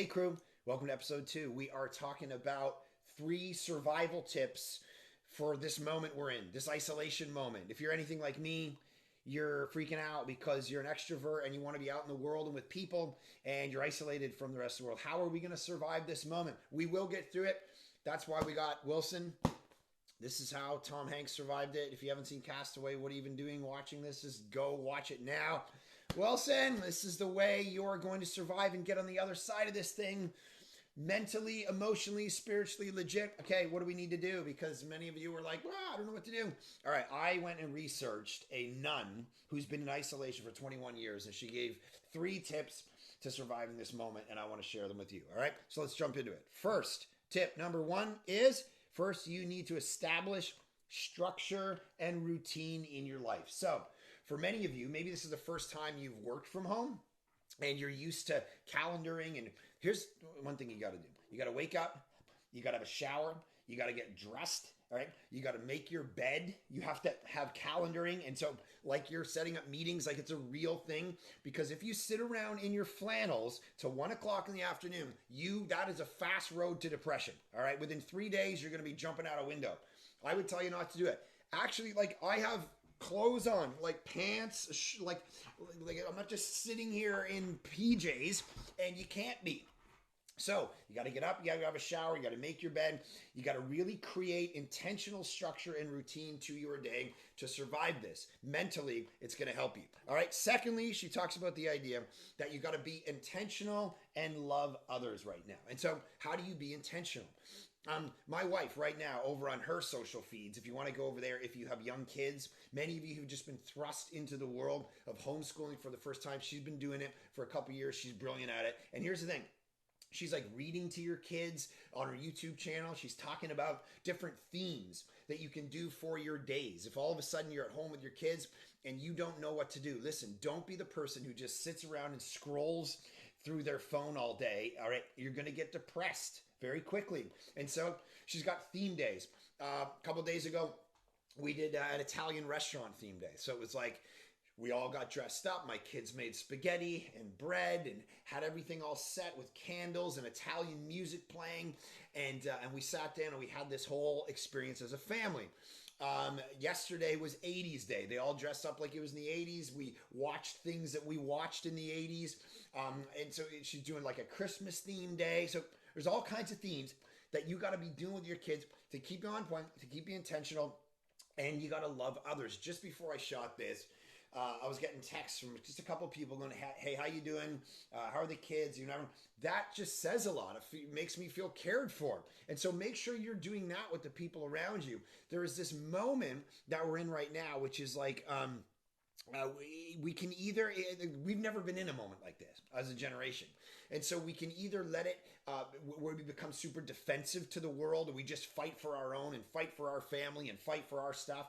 Hey crew, welcome to episode 2. We are talking about 3 survival tips for this moment we're in, this isolation moment. If you're anything like me, you're freaking out because you're an extrovert and you want to be out in the world and with people and you're isolated from the rest of the world. How are we going to survive this moment? We will get through it. That's why we got Wilson. This is how Tom Hanks survived it. If you haven't seen Castaway, what are you even doing watching this? Just go watch it now. Wilson, this is the way you're going to survive and get on the other side of this thing mentally, emotionally, spiritually, legit. Okay, what do we need to do? Because many of you were like, well, I don't know what to do. All right, I went and researched a nun who's been in isolation for 21 years, and she gave 3 tips to surviving this moment, and I want to share them with you. All right, so let's jump into it. First, tip number 1 is first, you need to establish structure and routine in your life. So, for many of you, maybe this is the first time you've worked from home and you're used to calendaring. And here's one thing you got to do: you got to wake up, you got to have a shower, you got to get dressed. All right. You got to make your bed. You have to have calendaring. And so, like, you're setting up meetings like it's a real thing. Because if you sit around in your flannels till 1 o'clock in the afternoon, that is a fast road to depression. All right. Within 3 days, you're going to be jumping out a window. I would tell you not to do it. Actually, like, I have clothes on, like pants, like I'm not just sitting here in PJs, and you can't be. So you got to get up, you got to have a shower, you got to make your bed, you got to really create intentional structure and routine to your day to survive this. Mentally, it's going to help you. All right. Secondly, she talks about the idea that you got to be intentional and love others right now. And so how do you be intentional? My wife right now over on her social feeds, if you want to go over there, if you have young kids, many of you who've just been thrust into the world of homeschooling for the first time, she's been doing it for a couple years. She's brilliant at it. And here's the thing. She's like reading to your kids on her YouTube channel. She's talking about different themes that you can do for your days. If all of a sudden you're at home with your kids and you don't know what to do, listen, don't be the person who just sits around and scrolls through their phone all day. All right, you're going to get depressed very quickly. And so she's got theme days. A couple days ago, we did an Italian restaurant theme day. So it was like we all got dressed up. My kids made spaghetti and bread and had everything all set with candles and Italian music playing. And we sat down and we had this whole experience as a family. Yesterday was 80s day. They all dressed up like it was in the 80s. We watched things that we watched in the 80s. And so she's doing like a Christmas theme day. So there's all kinds of themes that you got to be doing with your kids to keep you on point, to keep you intentional, and you got to love others. Just before I shot this, I was getting texts from just a couple of people going, hey, how you doing? How are the kids? You know, that just says a lot. It makes me feel cared for. And so make sure you're doing that with the people around you. There is this moment that we're in right now, which is like, we can either, we've never been in a moment like this as a generation. And so we can either let it, where we become super defensive to the world and we just fight for our own and fight for our family and fight for our stuff.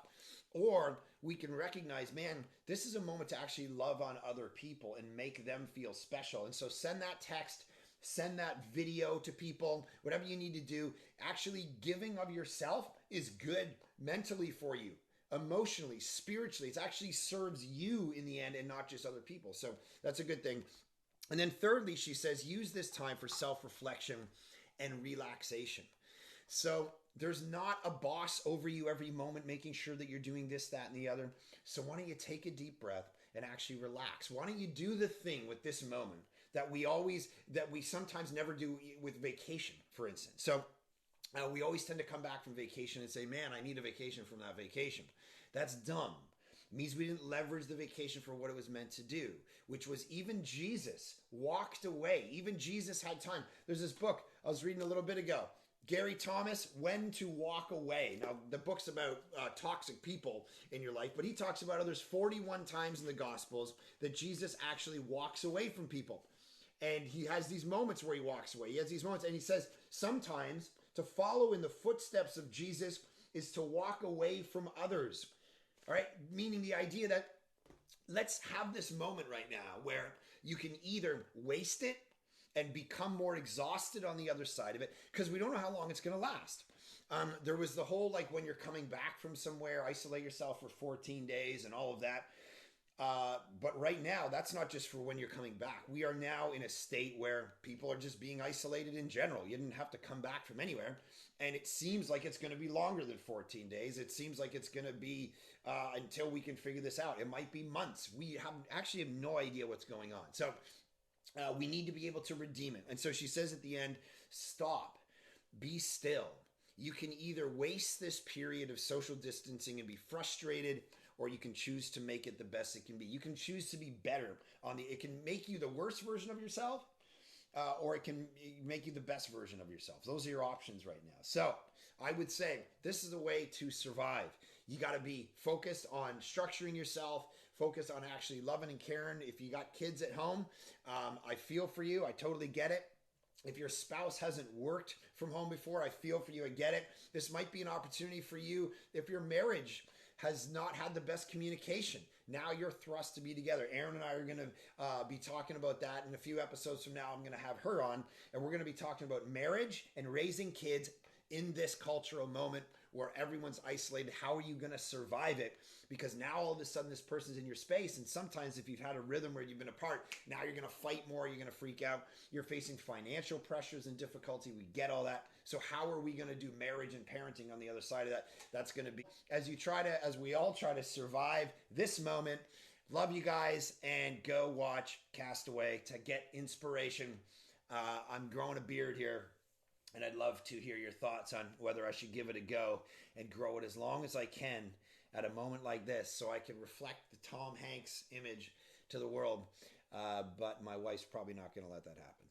Or we can recognize, man, this is a moment to actually love on other people and make them feel special. And so send that text, send that video to people, whatever you need to do. Actually, giving of yourself is good mentally for you, emotionally, spiritually. It actually serves you in the end and not just other people. So that's a good thing. And then thirdly, she says, use this time for self-reflection and relaxation. So there's not a boss over you every moment making sure that you're doing this, that, and the other. So why don't you take a deep breath and actually relax? Why don't you do the thing with this moment that we sometimes never do with vacation, for instance. So we always tend to come back from vacation and say, man, I need a vacation from that vacation. That's dumb. It means we didn't leverage the vacation for what it was meant to do, which was even Jesus walked away. Even Jesus had time. There's this book I was reading a little bit ago. Gary Thomas, When to Walk Away. Now, the book's about toxic people in your life, but he talks about there's 41 times in the Gospels that Jesus actually walks away from people. And he has these moments where he walks away. He has these moments, and he says sometimes to follow in the footsteps of Jesus is to walk away from others. All right? Meaning the idea that let's have this moment right now where you can either waste it and become more exhausted on the other side of it, because we don't know how long it's going to last. There was the whole, like, when you're coming back from somewhere, isolate yourself for 14 days and all of that. But right now, that's not just for when you're coming back. We are now in a state where people are just being isolated in general. You didn't have to come back from anywhere. And it seems like it's going to be longer than 14 days. It seems like it's going to be until we can figure this out. It might be months. We have actually have no idea what's going on. So we need to be able to redeem it. And so she says at the end, stop, be still. You can either waste this period of social distancing and be frustrated, or you can choose to make it the best it can be. You can choose to be better on the, it can make you the worst version of yourself, or it can make you the best version of yourself. Those are your options right now. So I would say this is a way to survive. You got to be focused on structuring yourself, focused on actually loving and caring. If you got kids at home, I feel for you. I totally get it. If your spouse hasn't worked from home before, I feel for you. I get it. This might be an opportunity for you. If your marriage has not had the best communication, now you're thrust to be together. Erin and I are going to be talking about that in a few episodes from now. I'm going to have her on, and we're going to be talking about marriage and raising kids in this cultural moment where everyone's isolated. How are you going to survive it? Because now all of a sudden this person's in your space, and sometimes if you've had a rhythm where you've been apart, now you're going to fight more, you're going to freak out, you're facing financial pressures and difficulty. We get all that. So how are we going to do marriage and parenting on the other side of that? That's going to be, as we all try to survive this moment. Love you guys, and go watch Castaway to get inspiration. I'm growing a beard here, and I'd love to hear your thoughts on whether I should give it a go and grow it as long as I can at a moment like this, so I can reflect the Tom Hanks image to the world. But my wife's probably not going to let that happen.